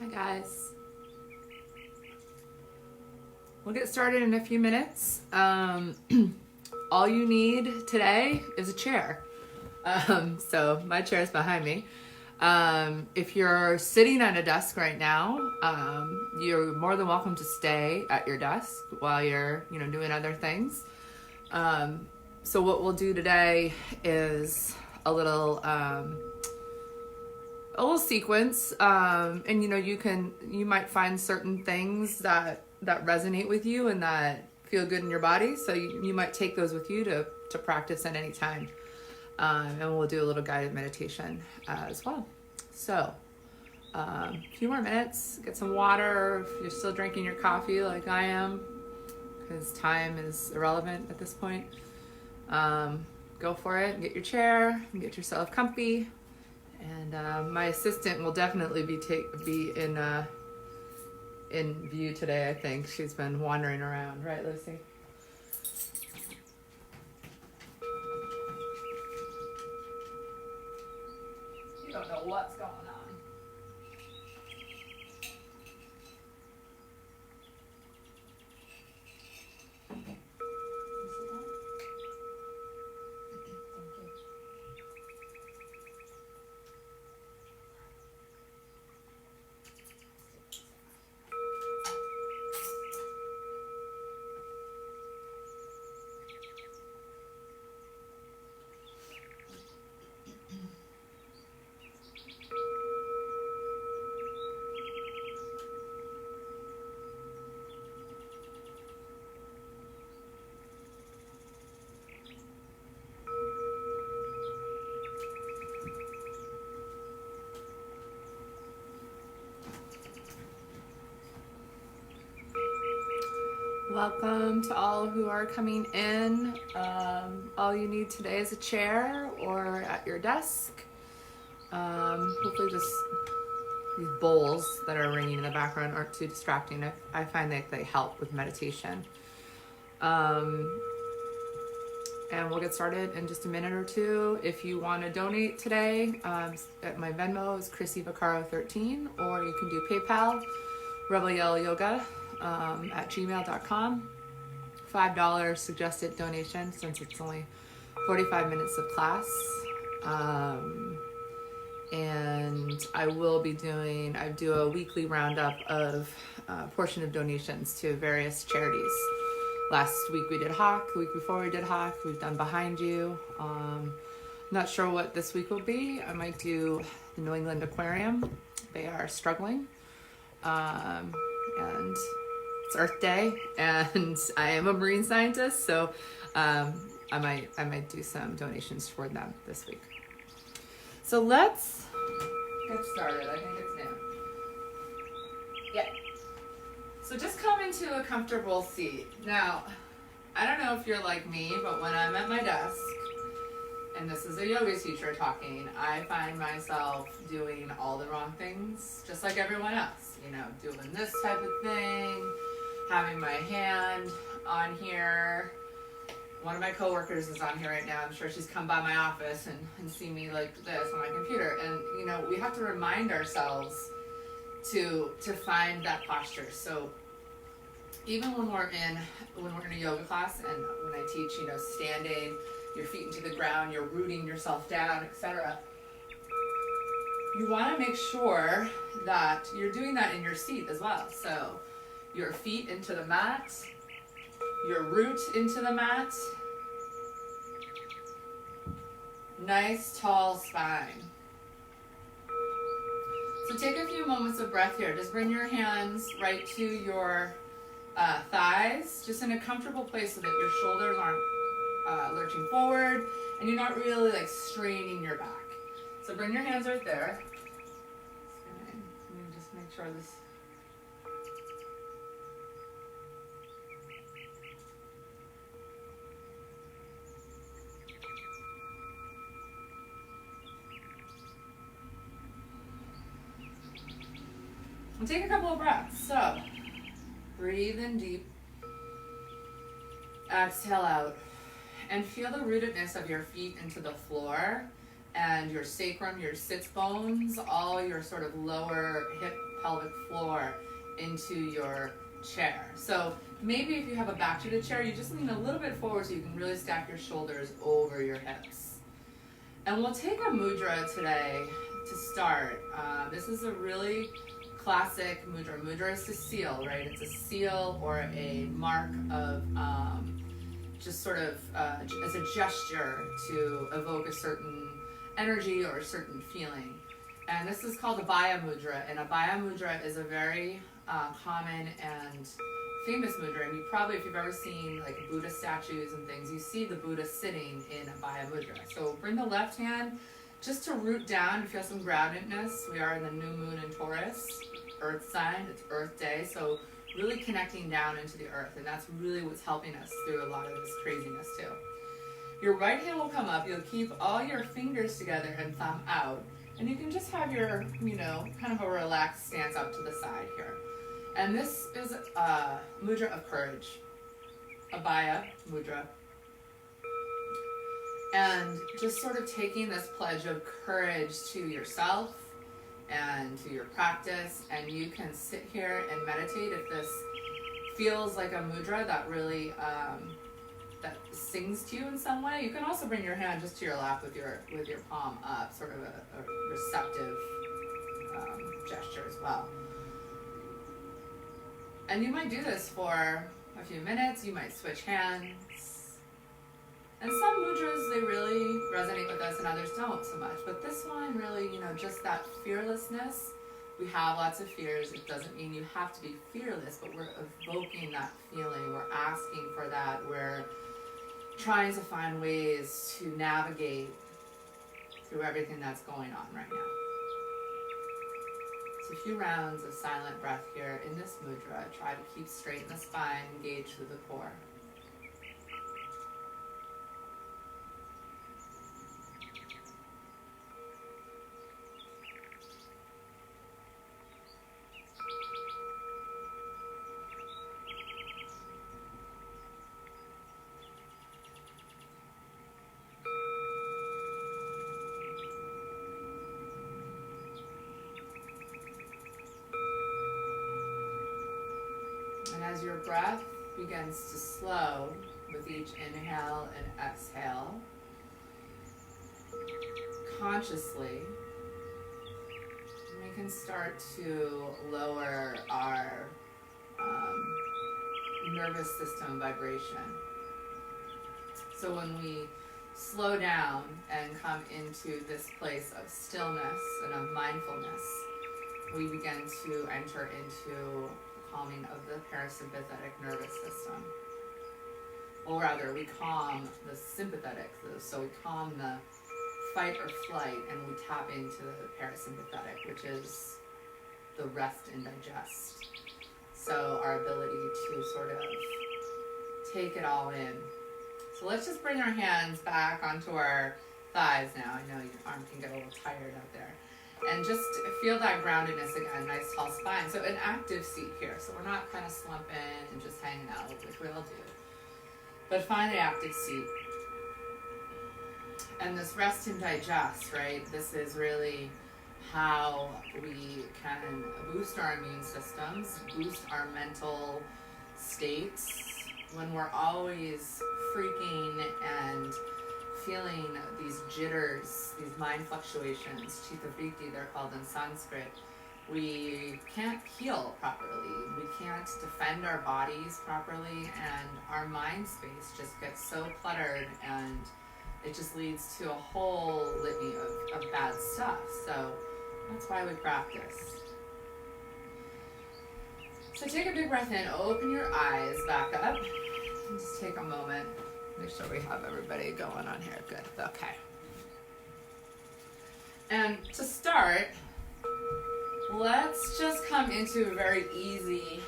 Hi guys. We'll get started in a few minutes. All you need today is a chair. So my chair is behind me. If you're sitting at a desk right now, you're more than welcome to stay at your desk while you're, doing other things. So what we'll do today is a little sequence, and you might find certain things that resonate with you and that feel good in your body, so you might take those with you to practice at any time, and we'll do a little guided meditation as well. So a few more minutes, get some water if you're still drinking your coffee like I am, because time is irrelevant at this point. Go for it and get your chair and get yourself comfy. And my assistant will definitely be in view today. I think she's been wandering around, right, Lucy? You don't know what's going on. Welcome to all who are coming in. All you need today is a chair or at your desk. Hopefully just these bowls that are ringing in the background aren't too distracting. I find that they help with meditation. And we'll get started in just a minute or two. If you want to donate today, at my Venmo is Chrissy Vaccaro 13, or you can do PayPal, Rebel Yell Yoga at gmail.com. $5 suggested donation since it's only 45 minutes of class. And I do a weekly roundup of a portion of donations to various charities. Last week we did Hawk, the week before we did Hawk, we've done Behind You. Not sure what this week will be. I might do the New England Aquarium. They are struggling. And it's Earth Day, and I am a marine scientist, so I might do some donations toward them this week. So let's get started. I think it's new. Yeah. So just come into a comfortable seat. Now, I don't know if you're like me, but when I'm at my desk, and this is a yoga teacher talking, I find myself doing all the wrong things, just like everyone else. Doing this type of thing, having my hand on here. One of my coworkers is on here right now. I'm sure she's come by my office and seen me like this on my computer. And, we have to remind ourselves to find that posture. So even when we're in a yoga class and when I teach, standing, your feet into the ground, you're rooting yourself down, etc. You want to make sure that you're doing that in your seat as well. So your feet into the mat, your root into the mat. Nice tall spine. So take a few moments of breath here. Just bring your hands right to your thighs, just in a comfortable place so that your shoulders aren't lurching forward and you're not really like straining your back. So bring your hands right there. Let me just make sure this. And take a couple of breaths. So breathe in deep. Exhale out. And feel the rootedness of your feet into the floor and your sacrum, your sits bones, all your sort of lower hip, pelvic pelvic floor into your chair. So maybe if you have a back to the chair, you just lean a little bit forward so you can really stack your shoulders over your hips. And we'll take a mudra today to start. This is a really classic mudra. Mudra is to seal, right? It's a seal or a mark of just sort of as a gesture to evoke a certain energy or a certain feeling. And this is called Abhaya Mudra. And Abhaya Mudra is a very common and famous mudra. And you probably, if you've ever seen like Buddha statues and things, you see the Buddha sitting in Abhaya Mudra. So bring the left hand just to root down and feel some groundedness. We are in the new moon in Taurus, earth sign, it's Earth Day. So really connecting down into the earth. And that's really what's helping us through a lot of this craziness too. Your right hand will come up. You'll keep all your fingers together and thumb out. And you can just have your, kind of a relaxed stance up to the side here. And this is a mudra of courage, Abhaya Mudra. And just sort of taking this pledge of courage to yourself and to your practice. And you can sit here and meditate if this feels like a mudra that really that sings to you in some way. You can also bring your hand just to your lap with your palm up, sort of a receptive gesture as well. And you might do this for a few minutes. You might switch hands. And some mudras, they really resonate with us and others don't so much. But this one really, just that fearlessness. We have lots of fears. It doesn't mean you have to be fearless, but we're evoking that feeling. We're asking for that. We're trying to find ways to navigate through everything that's going on right now. So a few rounds of silent breath here in this mudra. Try to keep straight in the spine, engage through the core. As your breath begins to slow with each inhale and exhale, consciously, we can start to lower our nervous system vibration. So when we slow down and come into this place of stillness and of mindfulness, we begin to enter into calming of the parasympathetic nervous system. Or rather, we calm the sympathetic, so we calm the fight or flight, and we tap into the parasympathetic, which is the rest and digest. So our ability to sort of take it all in. So let's just bring our hands back onto our thighs now. I know your arm can get a little tired out there. And just feel that groundedness again, nice tall spine. So an active seat here. So we're not kind of slumping and just hanging out, which we all do. But find the active seat. And this rest and digest, right? This is really how we can boost our immune systems, boost our mental states. When we're always freaking and feeling these jitters, these mind fluctuations, chitta vritti they're called in Sanskrit, we can't heal properly. We can't defend our bodies properly, and our mind space just gets so cluttered, and it just leads to a whole litany of bad stuff. So that's why we practice. So take a big breath in, open your eyes back up, and just take a moment. Make sure we have everybody going on here. Good. Okay. And to start, let's just come into a very easy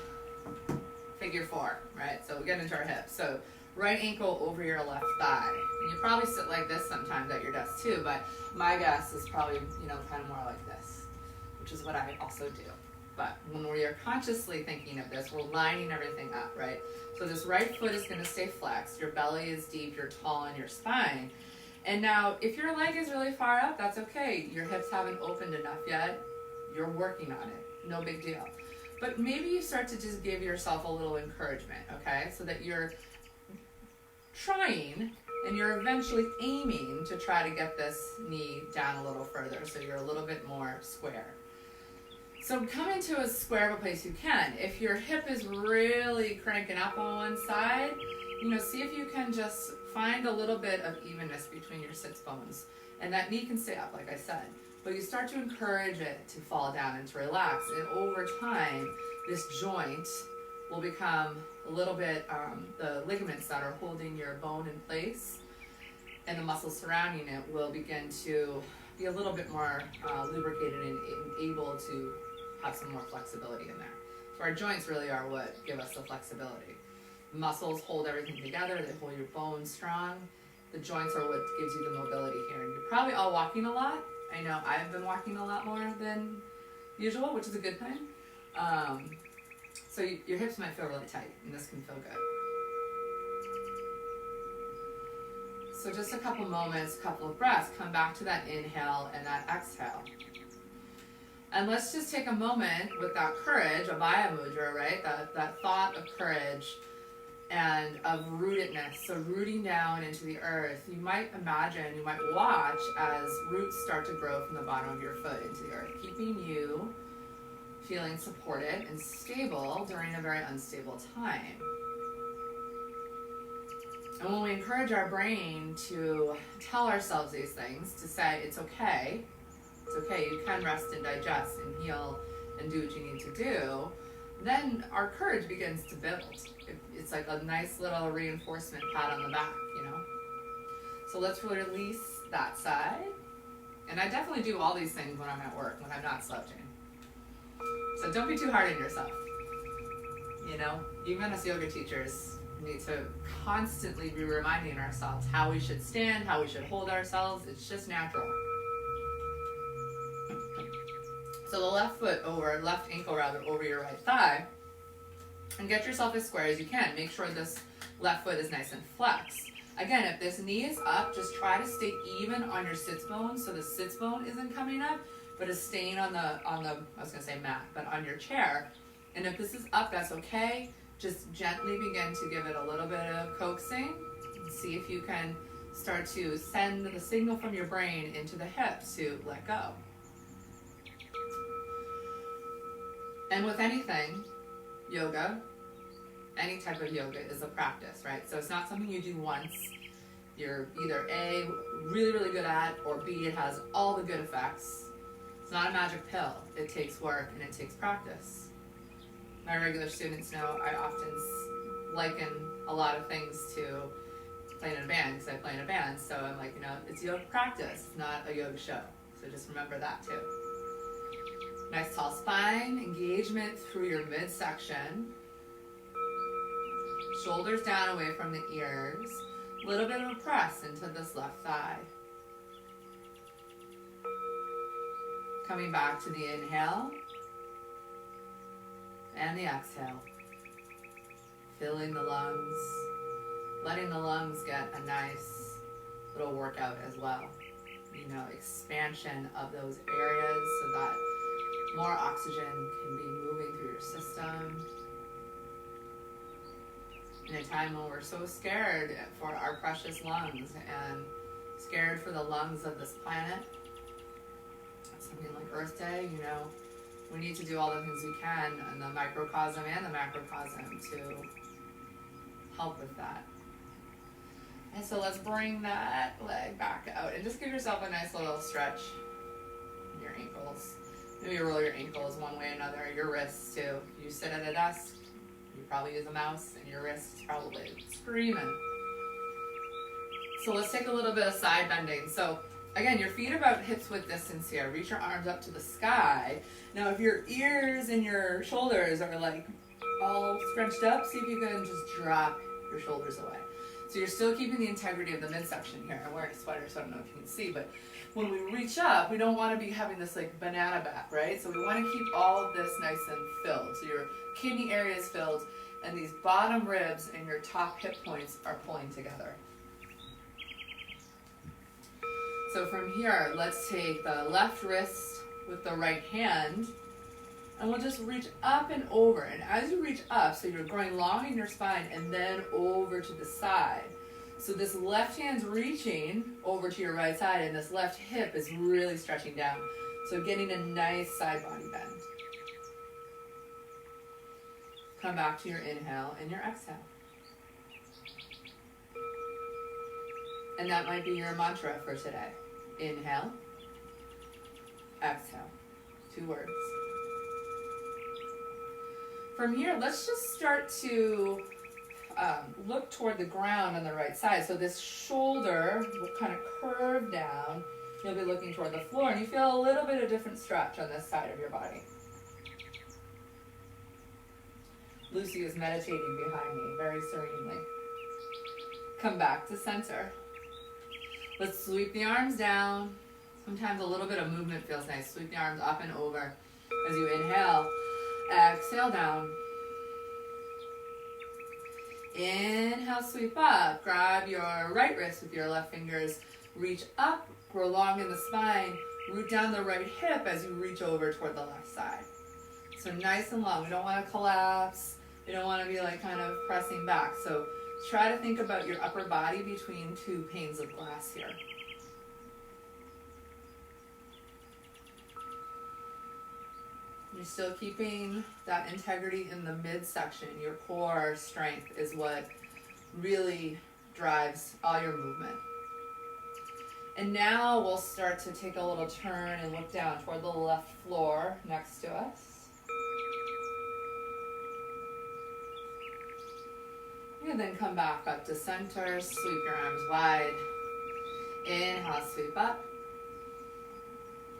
figure four, right? So we get into our hips. So right ankle over your left thigh. And you probably sit like this sometimes at your desk too, but my guess is probably, kind of more like this, which is what I also do. But when we are consciously thinking of this, we're lining everything up, right? So this right foot is going to stay flexed. Your belly is deep. You're tall in your spine. And now, if your leg is really far up, that's okay. Your hips haven't opened enough yet. You're working on it. no big deal. But maybe you start to just give yourself a little encouragement, okay? So that you're trying and you're eventually aiming to try to get this knee down a little further so you're a little bit more square. So come into as square of a place you can. If your hip is really cranking up on one side, see if you can just find a little bit of evenness between your sits bones. And that knee can stay up, like I said. But you start to encourage it to fall down and to relax. And over time, this joint will become a little bit, the ligaments that are holding your bone in place and the muscles surrounding it will begin to be a little bit more lubricated and able to have some more flexibility in there. So our joints really are what give us the flexibility. Muscles hold everything together, they hold your bones strong. The joints are what gives you the mobility here. And you're probably all walking a lot. I know I've been walking a lot more than usual, which is a good thing. So your hips might feel really tight, and this can feel good. So just a couple moments, couple of breaths, come back to that inhale and that exhale. And let's just take a moment with that courage, Abhaya Mudra, right? That thought of courage and of rootedness, so rooting down into the earth. You might watch as roots start to grow from the bottom of your foot into the earth, keeping you feeling supported and stable during a very unstable time. And when we encourage our brain to tell ourselves these things, to say, it's okay, you can rest and digest and heal and do what you need to do, then our courage begins to build. It's like a nice little reinforcement pat on the back, So let's release that side. And I definitely do all these things when I'm at work, when I'm not slouching. So don't be too hard on yourself. Even as yoga teachers, we need to constantly be reminding ourselves how we should stand, how we should hold ourselves. It's just natural. So the left ankle over your right thigh, and get yourself as square as you can. Make sure this left foot is nice and flexed. Again, if this knee is up, just try to stay even on your sits bone so the sits bone isn't coming up, but is staying on the I was gonna say mat, but on your chair. And if this is up, that's okay. Just gently begin to give it a little bit of coaxing. See if you can start to send the signal from your brain into the hips to let go. And with anything, yoga, any type of yoga is a practice, right? So it's not something you do once. You're either A, really, really good at, or B, it has all the good effects. It's not a magic pill. It takes work and it takes practice. My regular students know I often liken a lot of things to playing in a band, because I play in a band. So I'm like, it's yoga practice, not a yoga show. So just remember that too. Nice tall spine, engagement through your midsection. Shoulders down away from the ears. A little bit of a press into this left thigh. Coming back to the inhale and the exhale. Filling the lungs, letting the lungs get a nice little workout as well. Expansion of those areas so that more oxygen can be moving through your system. In a time when we're so scared for our precious lungs and scared for the lungs of this planet, something like Earth Day, we need to do all the things we can in the microcosm and the macrocosm to help with that. And so let's bring that leg back out and just give yourself a nice little stretch in your ankles. Maybe roll your ankles one way or another, your wrists too. You sit at a desk, you probably use a mouse, and your wrists probably screaming. So let's take a little bit of side bending. So again, your feet are about hips width distance here. Reach your arms up to the sky. Now if your ears and your shoulders are like all scrunched up, see if you can just drop your shoulders away. So you're still keeping the integrity of the midsection here. I'm wearing a sweater, so I don't know if you can see, but when we reach up, we don't want to be having this like banana back, right? So we want to keep all of this nice and filled. So your kidney area is filled, and these bottom ribs and your top hip points are pulling together. So from here, let's take the left wrist with the right hand And we'll just reach up and over. And as you reach up, so you're going long in your spine and then over to the side. So this left hand's reaching over to your right side and this left hip is really stretching down. So getting a nice side body bend. Come back to your inhale and your exhale. And that might be your mantra for today. Inhale, exhale. 2 words. From here, let's just start to look toward the ground on the right side. So this shoulder will kind of curve down. You'll be looking toward the floor, and you feel a little bit of different stretch on this side of your body. Lucy is meditating behind me very serenely. Come back to center. Let's sweep the arms down. Sometimes a little bit of movement feels nice. Sweep the arms up and over as you inhale. Exhale down. Inhale, sweep up. Grab your right wrist with your left fingers. Reach up, grow long in the spine. Root down the right hip as you reach over toward the left side. So nice and long. We don't want to collapse. You don't want to be like kind of pressing back. So try to think about your upper body between 2 panes of glass here. You're still keeping that integrity in the midsection. Your core strength is what really drives all your movement. And now we'll start to take a little turn and look down toward the left floor next to us. And then come back up to center. Sweep your arms wide. Inhale, sweep up.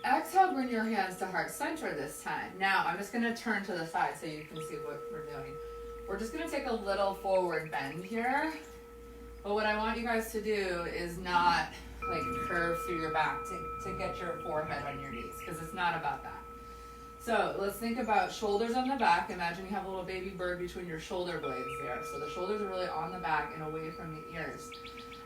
Exhale, bring your hands to heart center this time. Now, I'm just going to turn to the side so you can see what we're doing. We're just going to take a little forward bend here. But what I want you guys to do is not like curve through your back to get your forehead on your knees, because it's not about that. So let's think about shoulders on the back. Imagine you have a little baby bird between your shoulder blades there. So the shoulders are really on the back and away from the ears.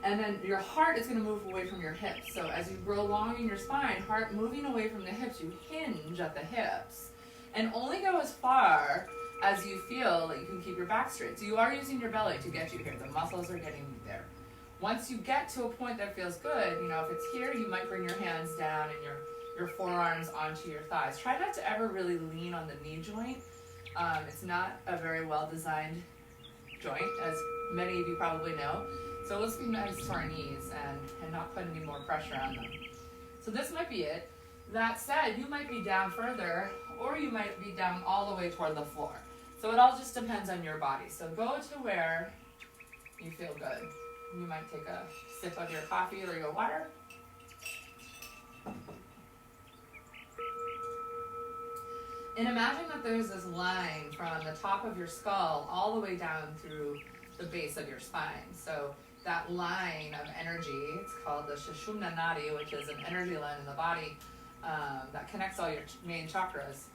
And then your heart is going to move away from your hips. So as you grow long in your spine, heart moving away from the hips, you hinge at the hips. And only go as far as you feel that you can keep your back straight. So you are using your belly to get you here. The muscles are getting you there. Once you get to a point that feels good, you know, if it's here, you might bring your hands down and your forearms onto your thighs. Try not to ever really lean on the knee joint. It's not a very well-designed joint, as many of you probably know. So let's be nice to our knees and not put any more pressure on them. So this might be it. That said, you might be down further, or you might be down all the way toward the floor. So it all just depends on your body. So go to where you feel good. You might take a sip of your coffee or your water. And imagine that there's this line from the top of your skull all the way down through the base of your spine. So that line of energy, it's called the Sushumna Nadi, which is an energy line in the body that connects all your main chakras.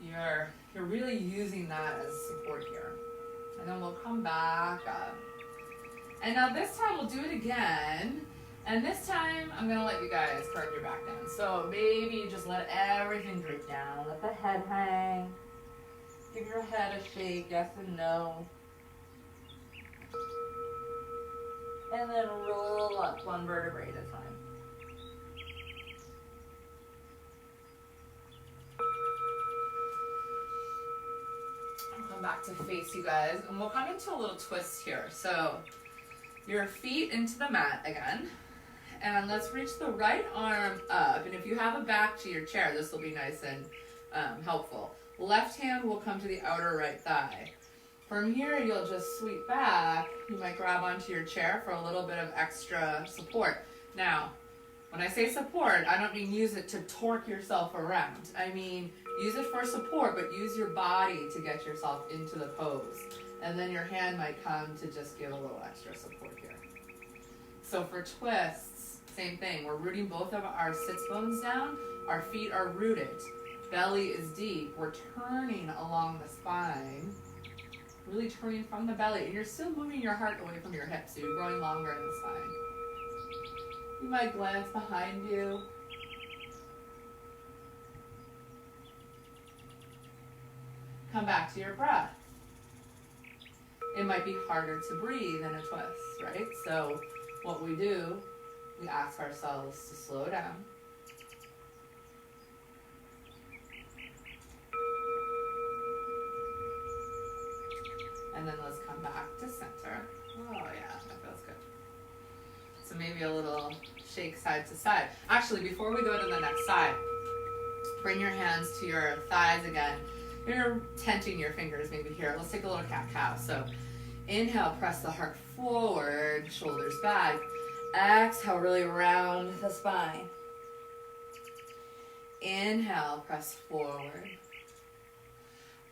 You're really using that as support here. And then we'll come back up. And now this time we'll do it again. And this time I'm going to let you guys curve your back down. So maybe just let everything droop down. Let the head hang. Give your head a shake, yes and no. And then roll up 1 vertebrae at a time. I'll come back to face you guys, and we'll come into a little twist here. So your feet into the mat again, and let's reach the right arm up. And if you have a back to your chair, this will be nice and helpful. Left hand will come to the outer right thigh. From here, you'll just sweep back. You might grab onto your chair for a little bit of extra support. Now, when I say support, I don't mean use it to torque yourself around. I mean, use it for support, but use your body to get yourself into the pose. And then your hand might come to just give a little extra support here. So for twists, same thing. We're rooting both of our sits bones down. Our feet are rooted. Belly is deep. We're turning along the spine. Really turning from the belly, and you're still moving your heart away from your hips, so you're growing longer in the spine. You might glance behind you. Come back to your breath. It might be harder to breathe in a twist, right? So what we do, we ask ourselves to slow down. And then let's come back to center. Oh yeah, that feels good. So maybe a little shake side to side. Actually, before we go to the next side, bring your hands to your thighs again. You're tenting your fingers maybe here. Let's take a little cat-cow. So inhale, press the heart forward, shoulders back. Exhale, really round the spine. Inhale, press forward.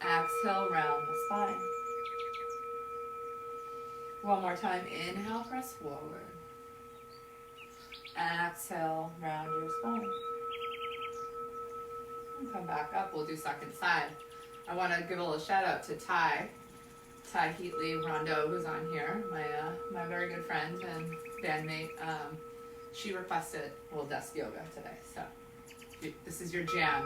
Exhale, round the spine. One more time. Inhale, press forward. Exhale, round your spine. And come back up. We'll do second side. I want to give a little shout out to Ty Heatley Rondo, who's on here, my very good friend and bandmate. She requested desk yoga today, so this is your jam.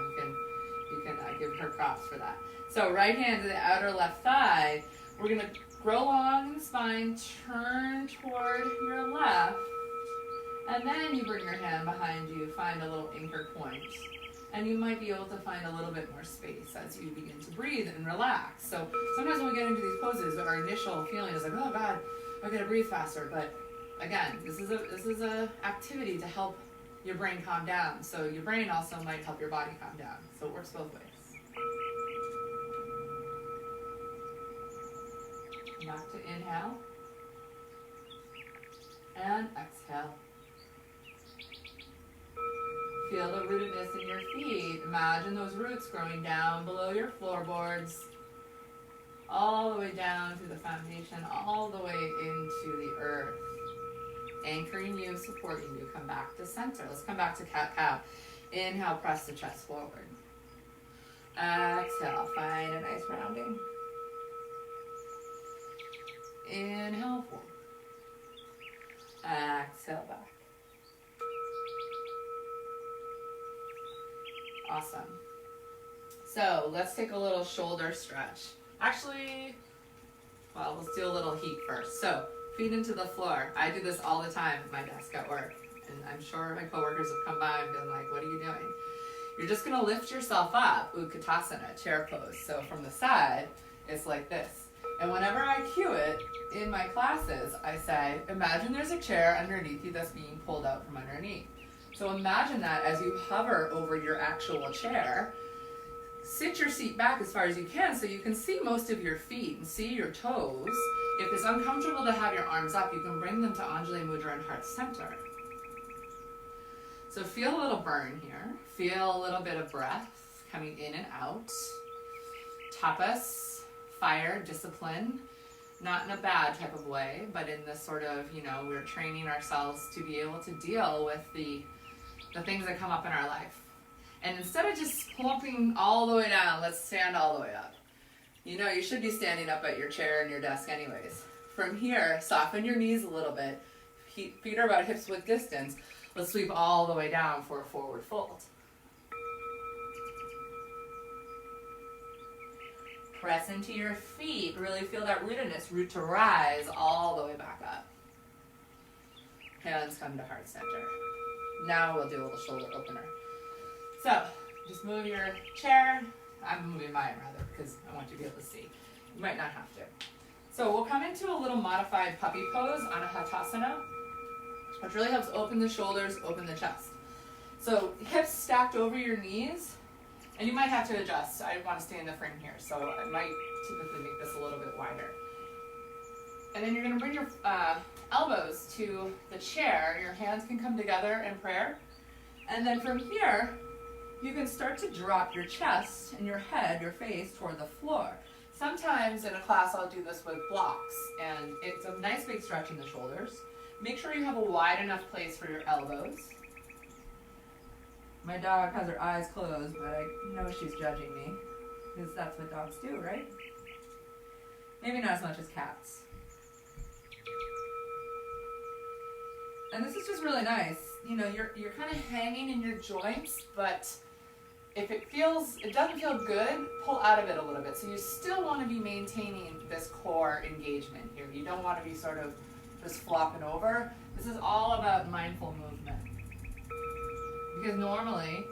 You can give her props for that. So right hand to the outer left thigh. We're gonna grow long the spine, turn toward your left, and then you bring your hand behind you, find a little anchor point. And you might be able to find a little bit more space as you begin to breathe and relax. So sometimes when we get into these poses, our initial feeling is like, oh God, I gotta breathe faster. But again, this is a activity to help your brain calm down. So your brain also might help your body calm down. So it works both ways. Back to inhale. And exhale. Feel the rootedness in your feet. Imagine those roots growing down below your floorboards, all the way down through the foundation, all the way into the earth. Anchoring you, supporting you. Come back to center. Let's come back to cat-cow. Inhale, press the chest forward. Exhale, find a nice rounding. Inhale, forward. Exhale, back. Awesome. So let's take a little shoulder stretch. Actually, let's do a little heat first. So feet into the floor. I do this all the time at my desk at work. And I'm sure my coworkers have come by and been like, what are you doing? You're just going to lift yourself up, Utkatasana, chair pose. So from the side, it's like this. And whenever I cue it in my classes, I say, imagine there's a chair underneath you that's being pulled out from underneath. So imagine that as you hover over your actual chair, sit your seat back as far as you can so you can see most of your feet and see your toes. If it's uncomfortable to have your arms up, you can bring them to Anjali Mudra and Heart Center. So feel a little burn here. Feel a little bit of breath coming in and out. Tapas, fire, discipline. Not in a bad type of way, but in this sort of, we're training ourselves to be able to deal with the things that come up in our life. And instead of just plumping all the way down, let's stand all the way up. You should be standing up at your chair and your desk anyways. From here, soften your knees a little bit. Feet are about hips width distance. Let's sweep all the way down for a forward fold. Press into your feet. Really feel that rootedness. Root to rise all the way back up. Hands come to heart center. Now we'll do a little shoulder opener. So, just move your chair. I'm moving mine rather because I want you to be able to see. You might not have to. So we'll come into a little modified puppy pose, Anahatasana, which really helps open the shoulders, open the chest. So hips stacked over your knees, and you might have to adjust. I want to stay in the frame here, so I might typically make this a little bit wider. And then you're going to bring your elbows to the chair. Your hands can come together in prayer. And then from here, you can start to drop your chest and your head, your face, toward the floor. Sometimes in a class I'll do this with blocks, and it's a nice big stretch in the shoulders. Make sure you have a wide enough place for your elbows. My dog has her eyes closed, but I know she's judging me, because that's what dogs do, right? Maybe not as much as cats. And this is just really nice. You're kind of hanging in your joints, but if it doesn't feel good, pull out of it a little bit. So you still want to be maintaining this core engagement here. You don't want to be sort of just flopping over. This is all about mindful movement. Because normally,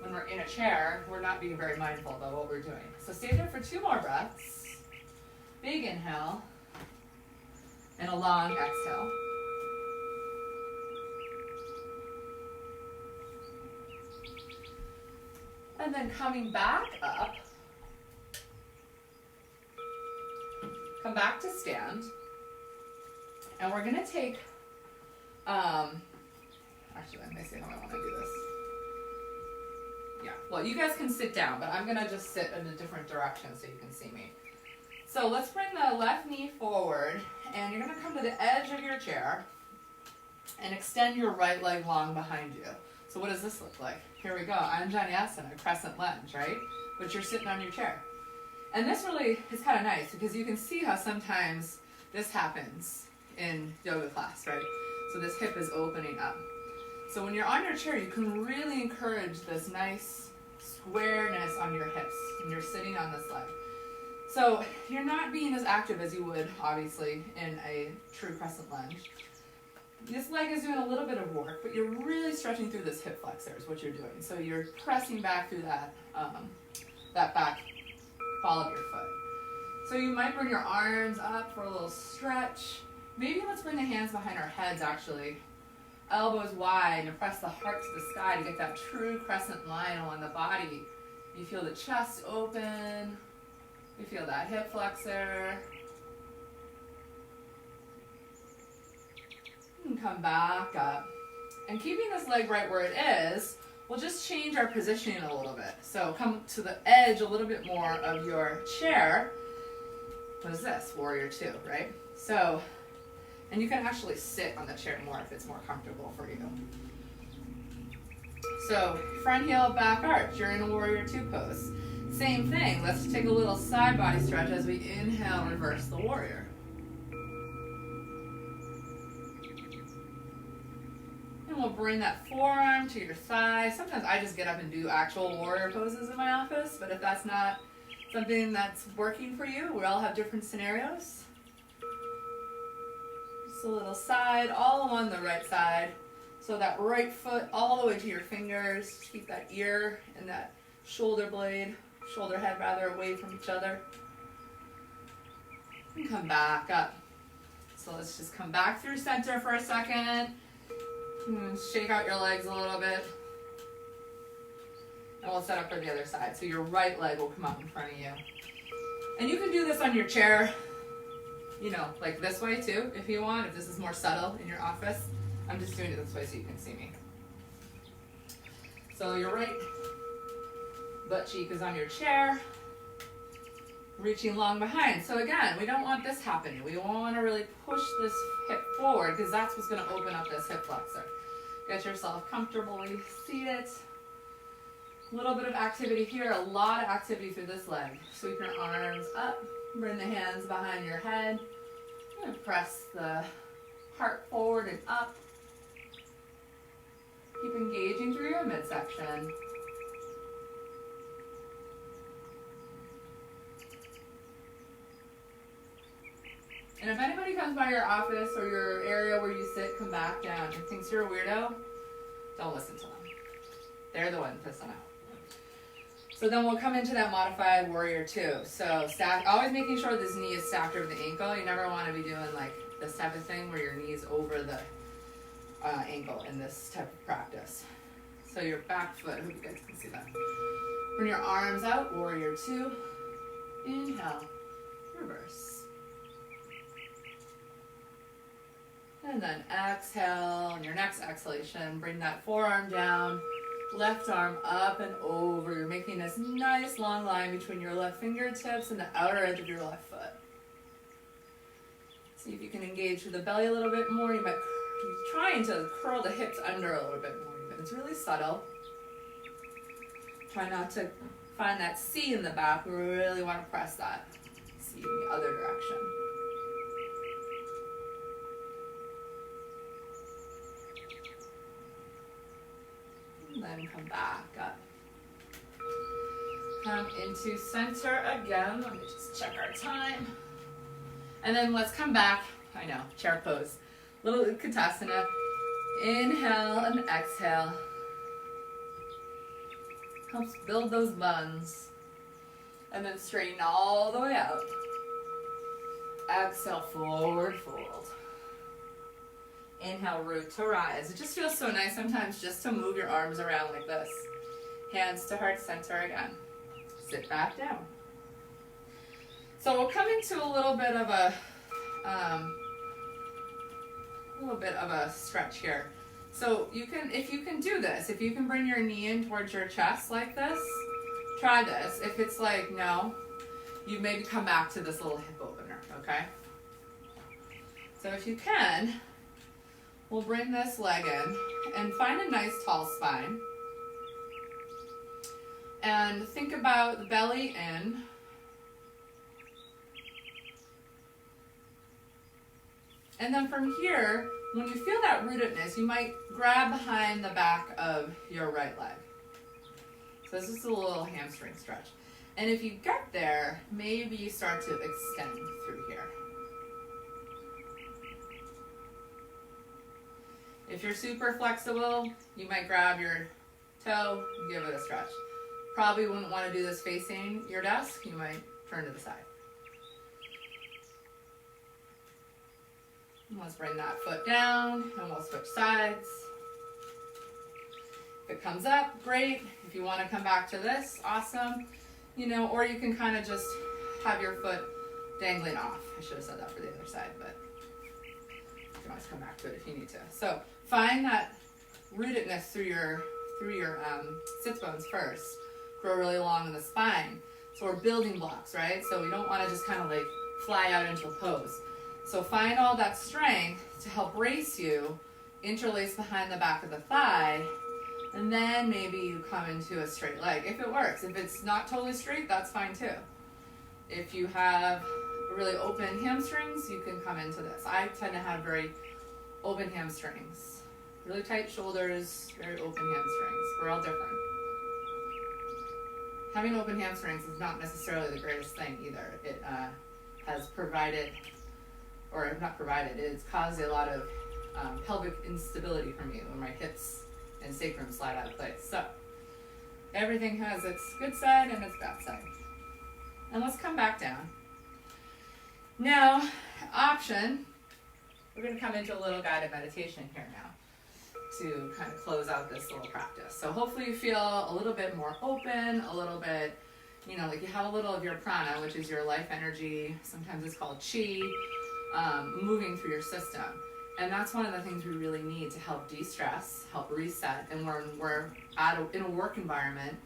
when we're in a chair, we're not being very mindful about what we're doing. So stay there for 2 more breaths. Big inhale, and a long exhale. And then coming back up, come back to stand, and we're going to take, actually, let me see how I want to do this. Yeah, well, you guys can sit down, but I'm going to just sit in a different direction so you can see me. So let's bring the left knee forward, and you're going to come to the edge of your chair and extend your right leg long behind you. So what does this look like? Here we go, Anjaneyasana, crescent lunge, right? But you're sitting on your chair. And this really is kind of nice because you can see how sometimes this happens in yoga class, right? So this hip is opening up. So when you're on your chair, you can really encourage this nice squareness on your hips and you're sitting on this leg. So you're not being as active as you would, obviously, in a true crescent lunge. This leg is doing a little bit of work, but you're really stretching through this hip flexor is what you're doing. So you're pressing back through that, that back ball of your foot. So you might bring your arms up for a little stretch. Maybe let's bring the hands behind our heads, actually. Elbows wide and press the heart to the sky to get that true crescent line along the body. You feel the chest open. You feel that hip flexor. And come back up. And keeping this leg right where it is, we'll just change our positioning a little bit. So come to the edge a little bit more of your chair. What is this? Warrior 2, right? So, and you can actually sit on the chair more if it's more comfortable for you. So front heel, back arch. You're in a Warrior 2 pose. Same thing. Let's take a little side body stretch as we inhale, reverse the warrior. And we'll bring that forearm to your thigh. Sometimes I just get up and do actual warrior poses in my office, but if that's not something that's working for you, we all have different scenarios. Just a little side, all along the right side. So that right foot all the way to your fingers. Just keep that ear and that shoulder head rather, away from each other. And come back up. So let's just come back through center for a second. Shake out your legs a little bit. And we'll set up for the other side. So your right leg will come up in front of you. And you can do this on your chair, you know, like this way too, if you want, if this is more subtle in your office. I'm just doing it this way so you can see me. So your right butt cheek is on your chair, reaching long behind. So again, we don't want this happening. We want to really push this hip forward because that's what's going to open up this hip flexor. Get yourself comfortably seated. A little bit of activity here, a lot of activity through this leg. Sweep your arms up, bring the hands behind your head, and press the heart forward and up. Keep engaging through your midsection. And if anybody comes by your office or your area where you sit, come back down and thinks you're a weirdo, don't listen to them. They're the ones pissing out. So then we'll come into that modified warrior 2. So always making sure this knee is stacked over the ankle. You never want to be doing like this type of thing where your knee's over the ankle in this type of practice. So your back foot, I hope you guys can see that. Bring your arms out, warrior 2. Inhale, reverse. And then exhale, and your next exhalation, bring that forearm down, left arm up and over. You're making this nice long line between your left fingertips and the outer edge of your left foot. See if you can engage through the belly a little bit more. You might be trying to curl the hips under a little bit more, but it's really subtle. Try not to find that C in the back. We really want to press that C in the other direction. And then come back up. Come into center again. Let me just check our time. And then let's come back. I know, chair pose. Little Utkatasana. Inhale and exhale. Helps build those buns. And then straighten all the way out. Exhale, forward fold. Inhale, root to rise. It just feels so nice sometimes just to move your arms around like this. Hands to heart center again. Sit back down. So we'll come into a little bit of a stretch here. So you can, if you can do this, if you can bring your knee in towards your chest like this, try this. If it's like no, you maybe come back to this little hip opener, okay? So if you can, we'll bring this leg in and find a nice tall spine. And think about the belly in. And then from here, when you feel that rootedness, you might grab behind the back of your right leg. So this is a little hamstring stretch. And if you get there, maybe you start to extend through here. If you're super flexible, you might grab your toe and give it a stretch. Probably wouldn't want to do this facing your desk. You might turn to the side. And let's bring that foot down and we'll switch sides. If it comes up, great. If you want to come back to this, awesome. You know, or you can kind of just have your foot dangling off. I should have said that for the other side, but you can always come back to it if you need to. So find that rootedness through your sits bones first. Grow really long in the spine. So we're building blocks, right? So we don't want to just kind of like fly out into a pose. So find all that strength to help brace you, interlace behind the back of the thigh, and then maybe you come into a straight leg, if it works. If it's not totally straight, that's fine too. If you have really open hamstrings, you can come into this. I tend to have very open hamstrings. Really tight shoulders, very open hamstrings. We're all different. Having open hamstrings is not necessarily the greatest thing either. It has provided, or not provided, it's caused a lot of pelvic instability for me when my hips and sacrum slide out of place. So everything has its good side and its bad side. And let's come back down. Now, option, we're going to come into a little guided meditation here now to kind of close out this little practice. So hopefully you feel a little bit more open, a little bit, you know, like you have a little of your prana, which is your life energy, sometimes it's called chi, moving through your system. And that's one of the things we really need to help de-stress, help reset. And when we're in a work environment,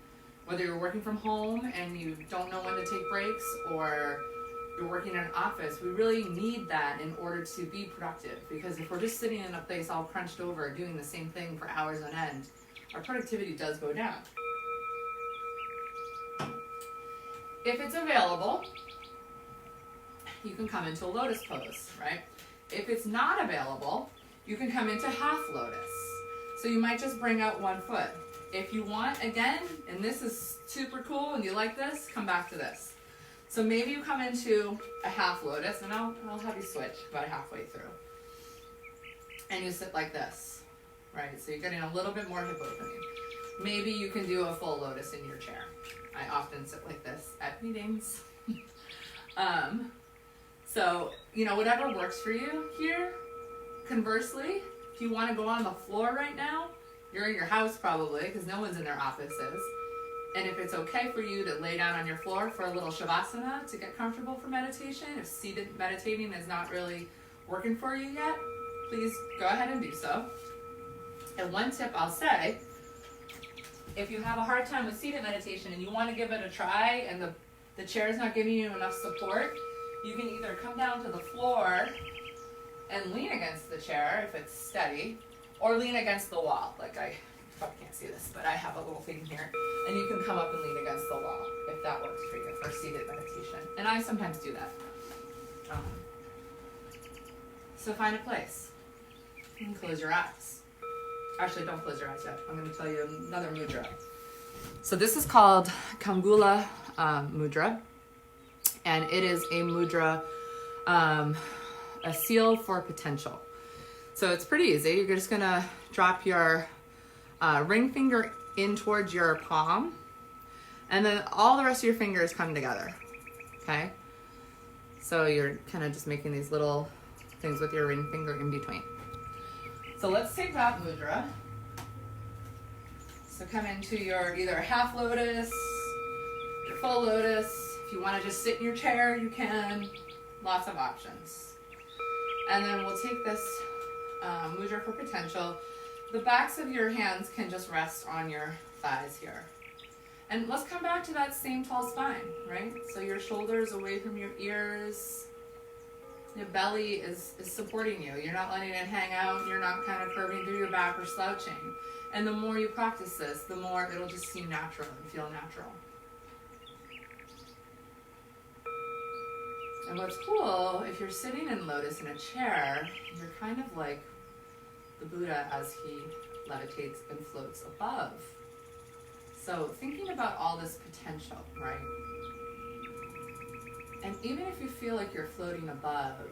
whether you're working from home and you don't know when to take breaks, or you're working in an office, we really need that in order to be productive. Because if we're just sitting in a place all crunched over, doing the same thing for hours on end, our productivity does go down. If it's available, you can come into a lotus pose, right? If it's not available, you can come into half lotus. So you might just bring out one foot. If you want, again, and this is super cool and you like this, come back to this. So maybe you come into a half lotus, and I'll have you switch about halfway through. And you sit like this, right? So you're getting a little bit more hip opening. Maybe you can do a full lotus in your chair. I often sit like this at meetings. So, you know, whatever works for you here. Conversely, if you want to go on the floor right now, you're in your house probably, because no one's in their offices. And if it's okay for you to lay down on your floor for a little shavasana to get comfortable for meditation, if seated meditating is not really working for you yet, please go ahead and do so. And one tip I'll say, if you have a hard time with seated meditation and you want to give it a try and the chair is not giving you enough support, you can either come down to the floor and lean against the chair if it's steady, or lean against the wall. Like you probably can't see this, but I have a little thing here. And you can come up and lean against the wall if that works for you for seated meditation. And I sometimes do that. So find a place and close your eyes. Actually, don't close your eyes yet. I'm going to tell you another mudra. So this is called Kambula Mudra, and it is a mudra, a seal for potential. So it's pretty easy. You're just gonna drop your ring finger in towards your palm, and then all the rest of your fingers come together, okay? So you're kind of just making these little things with your ring finger in between. So let's take that mudra. So come into your either half lotus, your full lotus. If you want to just sit in your chair, you can. Lots of options. And then we'll take this mudra for potential. The backs of your hands can just rest on your thighs here. And let's come back to that same tall spine, right? So your shoulders away from your ears. Your belly is supporting you. You're not letting it hang out. You're not kind of curving through your back or slouching. And the more you practice this, the more it'll just seem natural and feel natural. And what's cool, if you're sitting in lotus in a chair, you're kind of like the Buddha as he levitates and floats above. So thinking about all this potential, right? And even if you feel like you're floating above,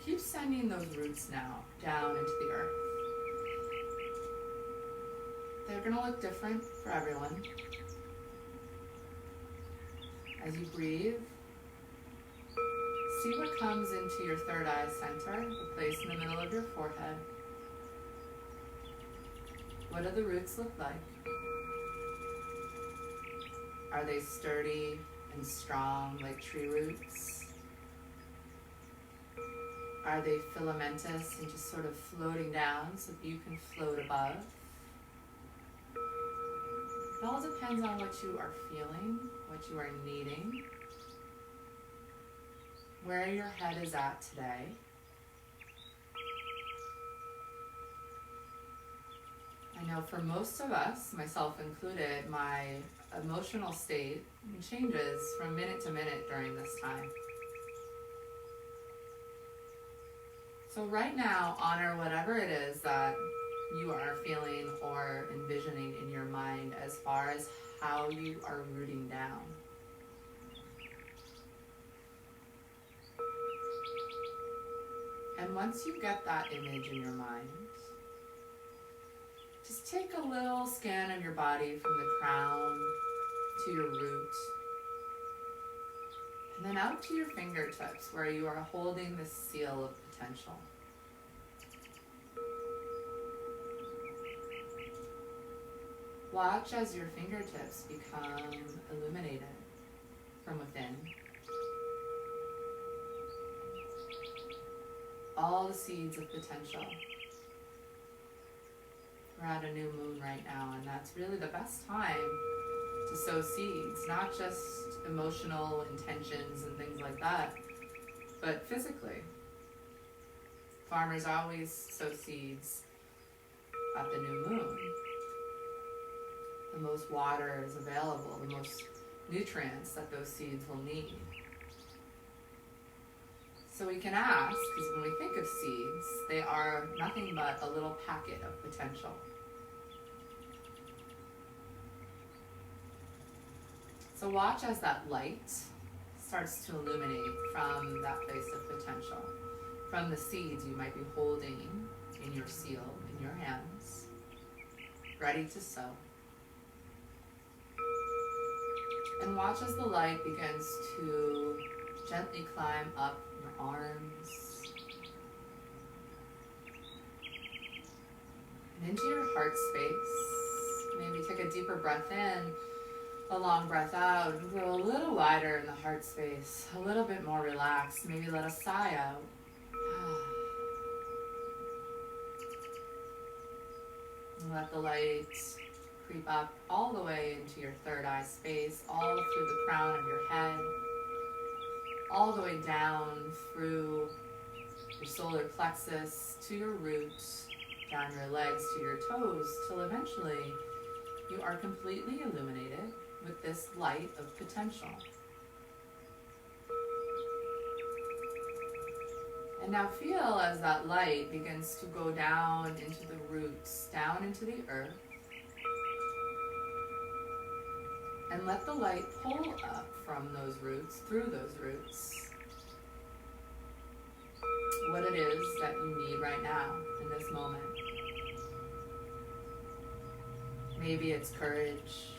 keep sending those roots now down into the earth. They're going to look different for everyone. As you breathe, see what comes into your third eye center, the place in the middle of your forehead. What do the roots look like? Are they sturdy and strong like tree roots? Are they filamentous and just sort of floating down so that you can float above? It all depends on what you are feeling, what you are needing, where your head is at today. I know for most of us, myself included, my emotional state changes from minute to minute during this time. So right now, honor whatever it is that you are feeling or envisioning in your mind as far as how you are rooting down. And once you get that image in your mind, just take a little scan of your body from the crown to your root, and then out to your fingertips where you are holding this seal of potential. Watch as your fingertips become illuminated from within. All the seeds of potential. We're at a new moon right now, and that's really the best time to sow seeds, not just emotional intentions and things like that, but physically. Farmers always sow seeds at the new moon. The most water is available, the most nutrients that those seeds will need. So we can ask, because when we think of seeds, they are nothing but a little packet of potential. So watch as that light starts to illuminate from that place of potential, from the seeds you might be holding in your seal, in your hands, ready to sow. And watch as the light begins to gently climb up your arms and into your heart space. Maybe take a deeper breath in, a long breath out, and grow a little wider in the heart space, a little bit more relaxed. Maybe let a sigh out. And let the light creep up all the way into your third eye space, all through the crown of your head, all the way down through your solar plexus to your roots, down your legs to your toes, till eventually you are completely illuminated with this light of potential. And now feel as that light begins to go down into the roots, down into the earth, And let the light pull up from those roots, through those roots, what it is that you need right now in this moment. Maybe it's courage.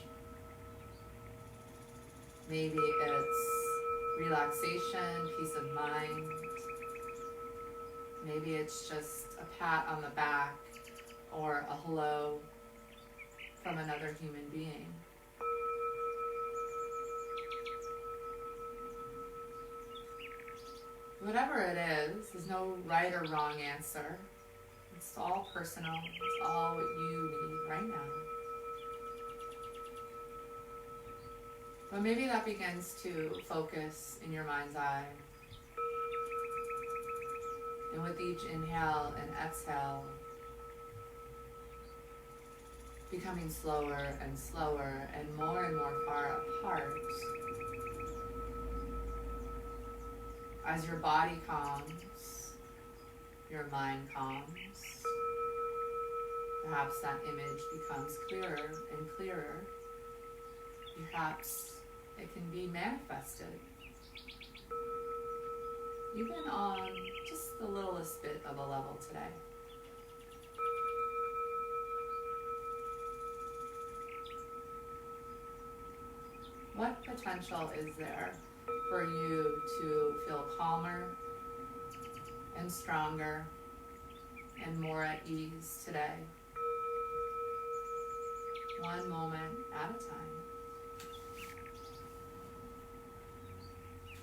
Maybe it's relaxation, peace of mind. Maybe it's just a pat on the back or a hello from another human being. Whatever it is, there's no right or wrong answer. It's all personal. It's all what you need right now. But maybe that begins to focus in your mind's eye. And with each inhale and exhale, becoming slower and slower and more far apart. As your body calms, your mind calms. Perhaps that image becomes clearer and clearer. Perhaps it can be manifested, even on just the littlest bit of a level today. What potential is there for you to feel calmer and stronger and more at ease today? One moment at a time.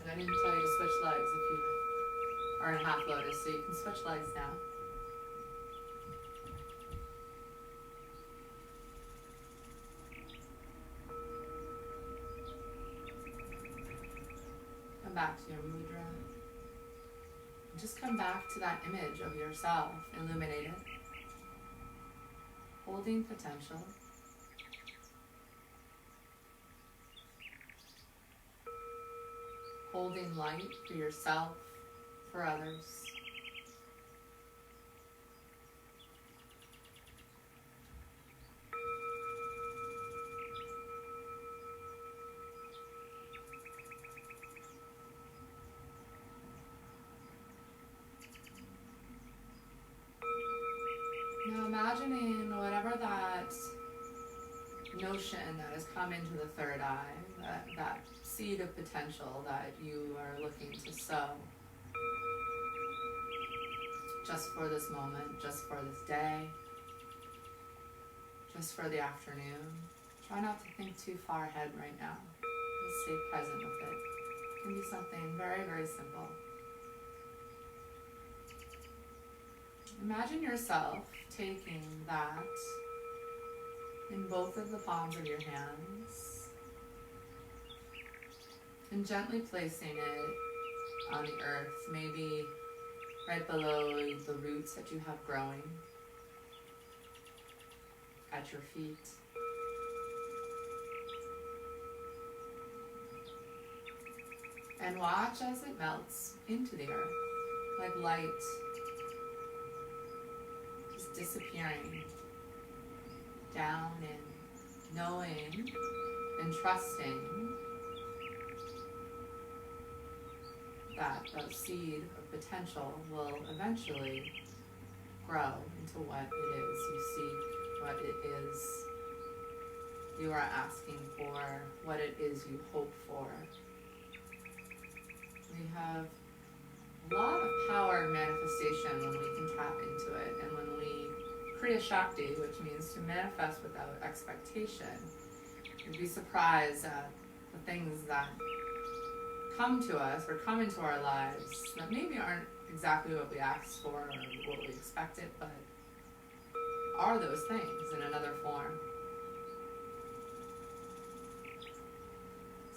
And I didn't tell you to switch legs if you are in half lotus, so you can switch legs now. Come back to your mudra. And just come back to that image of yourself, illuminated, holding potential. Holding light for yourself, for others. Now imagining whatever that notion that has come into the third eye, that seed of potential that you are looking to sow, just for this moment, just for this day, just for the afternoon. Try not to think too far ahead right now. Just stay present with it. It can be something very, very simple. Imagine yourself taking that in both of the palms of your hands and gently placing it on the earth, maybe right below the roots that you have growing at your feet. And watch as it melts into the earth, like light, just disappearing down in, knowing and trusting that the seed of potential will eventually grow into what it is you seek, what it is you are asking for, what it is you hope for. We have a lot of power in manifestation when we can tap into it, and when we Kriya Shakti, which means to manifest without expectation. You'd be surprised at the things that come to us or come into our lives that maybe aren't exactly what we asked for or what we expected, but are those things in another form.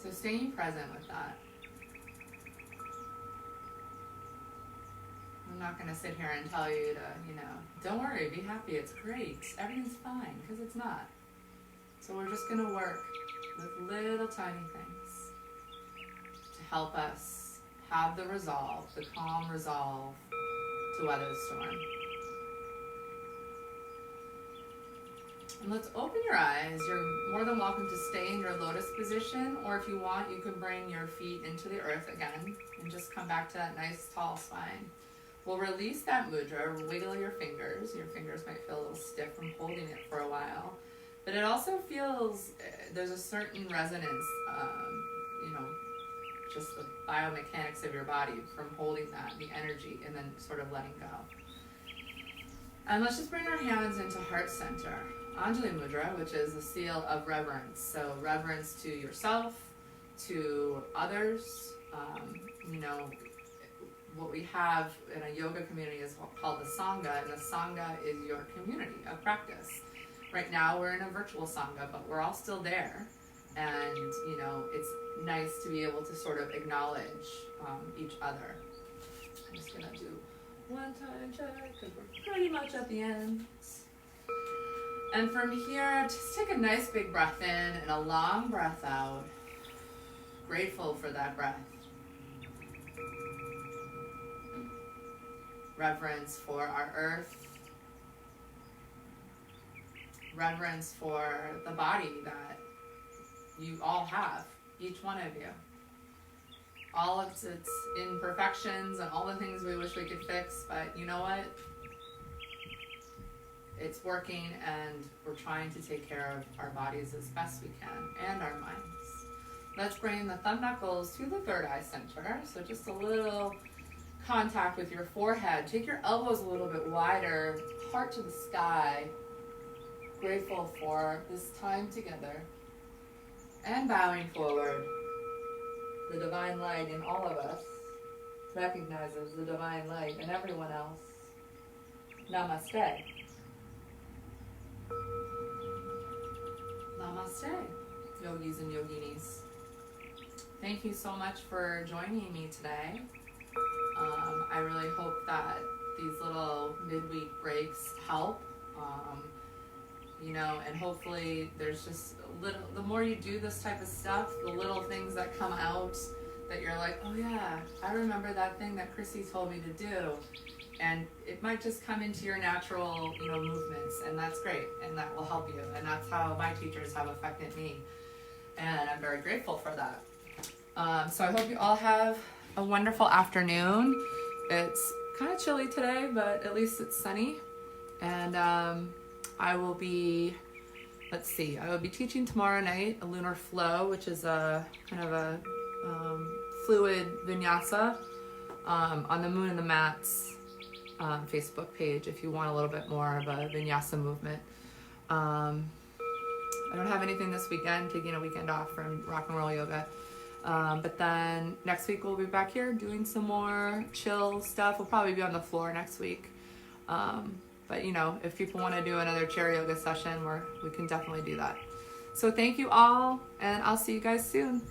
So staying present with that. I'm not going to sit here and tell you to, don't worry, be happy, it's great, everything's fine, because it's not. So we're just going to work with little tiny things to help us have the resolve, the calm resolve to weather the storm. And let's open your eyes. You're more than welcome to stay in your lotus position, or if you want, you can bring your feet into the earth again and just come back to that nice tall spine. We'll release that mudra, wiggle your fingers. Your fingers might feel a little stiff from holding it for a while, but it also feels, there's a certain resonance, just the biomechanics of your body from holding that, the energy, and then sort of letting go. And let's just bring our hands into heart center. Anjali Mudra, which is a seal of reverence. So reverence to yourself, to others. What we have in a yoga community is called the Sangha, and the Sangha is your community of practice. Right now we're in a virtual Sangha, but we're all still there. And, it's nice to be able to sort of acknowledge each other. I'm just going to do one time check because we're pretty much at the end. And from here, just take a nice big breath in and a long breath out. Grateful for that breath. Reverence for our earth. Reverence for the body that you all have, each one of you. All of its imperfections and all the things we wish we could fix, but you know what? It's working, and we're trying to take care of our bodies as best we can, and our minds. Let's bring the thumb knuckles to the third eye center, so just a little contact with your forehead. Take your elbows a little bit wider, heart to the sky. Grateful for this time together. And bowing forward. The divine light in all of us recognizes the divine light in everyone else. Namaste. Namaste, yogis and yoginis. Thank you so much for joining me today. I really hope that these little midweek breaks help. And hopefully there's just a little, the more you do this type of stuff, the little things that come out that you're like, oh yeah, I remember that thing that Chrissy told me to do. And it might just come into your natural, movements, and that's great, and that will help you. And that's how my teachers have affected me. And I'm very grateful for that. So I hope you all have a wonderful afternoon. It's kind of chilly today, but at least it's sunny. And I will be teaching tomorrow night a lunar flow, which is a kind of a fluid vinyasa on the Moon and the Mats Facebook page if you want a little bit more of a vinyasa movement. I don't have anything this weekend, taking a weekend off from rock and roll yoga. But then next week we'll be back here doing some more chill stuff. We'll probably be on the floor next week. But if people want to do another chair yoga session, we can definitely do that. So thank you all, and I'll see you guys soon.